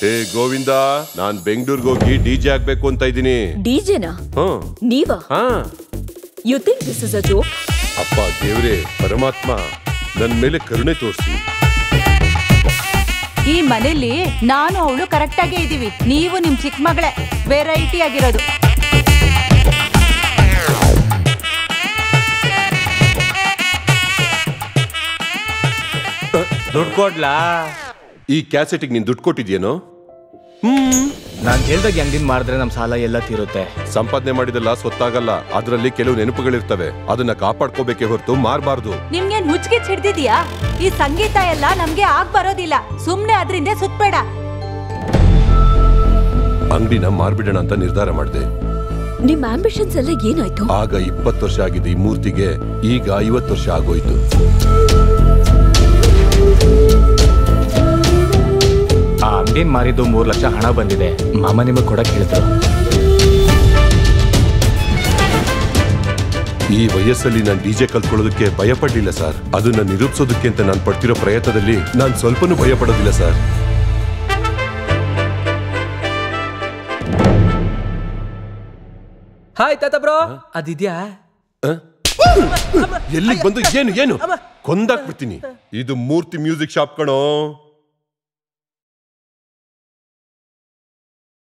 ಏ ಗೋವಿಂದ, ನಾನ್ ಬೆಂಗಳೂರಿಗೆ ಹೋಗಿ ಡಿಜೆ ಆಗ್ಬೇಕು ಅಂತ ಇದ್ದೀನಿ. ಡಿಜೆನಾ? ನೀವಾ? You think this is a joke? ಅಪ್ಪ ದೇವ್ರೆ, ಪರಮಾತ್ಮ ನನ್ ಮೇಲೆ ಕರುಣೆ ತೋರಿಸಿ. ಈ ಮನೆಯಲ್ಲಿ ನಾನು ಅವಳು ಕರೆಕ್ಟ್ ಆಗೇ ಇದೀವಿ. ನೀವು ನಿಮ್ ಚಿಕ್ಕ ಮಗಳೇ ವೆರೈಟಿ ಆಗಿರೋದು. ದುಡ್ಡು ಕೊಡ್ಲಾ? ಈ ಕ್ಯಾಸೆಟಿಗೆ ನೀನ್ ದುಡ್ಡು ಕೊಟ್ಟಿದ್ಯೇನೋ? ನಾನ್ ಹೇಳ್ದಾಗ ಹೆಂಗಿನ್ ಮಾಡಿದ್ರೆ ನಮ್ ಸಾಲ ಎಲ್ಲ ತೀರುತ್ತೆ. ಸಂಪಾದನೆ ಮಾಡಿದಲ್ಲ ಸ್ವತ್ತಾಗಲ್ಲ, ಅದರಲ್ಲಿ ಕೆಲವು ನೆನಪುಗಳಿರ್ತವೆ. ಅದನ್ನ ಕಾಪಾಡ್ಕೋಬೇಕೆ ಹೊರತು ಮಾರಬಾರ್ದು. ನಿಮ್ಗೇನ್ ಹುಚ್ಚಿಗೆ ಹಿಡ್ದಿದ್ಯಾ? ಈ ಸಂಗೀತ ಎಲ್ಲ ನಮ್ಗೆ ಆಗ್ ಬರೋದಿಲ್ಲ. ಸುಮ್ನೆ ಅದ್ರಿಂದ ಸುತ್ತಬೇಡ. ಅಂಗಡಿನ ಮಾರ್ಬಿಡೋಣ ಅಂತ ನಿರ್ಧಾರ ಮಾಡಿದೆ. ನಿಮ್ ಆಂಬಿಷನ್ಸ್ ಎಲ್ಲ ಏನಾಯ್ತು? ಆಗ 20 ವರ್ಷ ಆಗಿದೆ ಈ ಮೂರ್ತಿಗೆ, ಈಗ 50 ವರ್ಷ ಆಗೋಯ್ತು. ಆ ಅಂಗಡಿನ ಮಾರಿದ್ದು 3 ಲಕ್ಷ ಹಣ ಬಂದಿದೆ. ಮಾಮ ನಿಮಗೆ ಕೊಡಕ್ ಹೇಳಿದ್ರು. ಈ ವಯಸ್ಸಲ್ಲಿ ನಾನು ಡಿಜೆ ಕಲ್ತ್ಕೊಳ್ಳೋದಕ್ಕೆ ಭಯ ಪಡ್ಲಿಲ್ಲ ಸರ್. ಅದನ್ನ ನಿರೂಪಿಸೋದಕ್ಕೆ ಅಂತ ನಾನು ಪಡ್ತಿರೋ ಪ್ರಯತ್ನದಲ್ಲಿ ನಾನು ಸ್ವಲ್ಪನೂ ಭಯ ಪಡೋದಿಲ್ಲ ಸರ್. ಹಾಯ್ ತಾತ ಬ್ರೋ, ಅದಿದ್ಯಾ? ಎಲ್ಲಿಗೆ ಬಂದು ಏನು ಏನು ಕೊಂದಾಕ್ಬಿಡ್ತೀನಿ. ಇದು ಮೂರ್ತಿ ಮ್ಯೂಸಿಕ್ ಶಾಪ್ ಕಣೋ.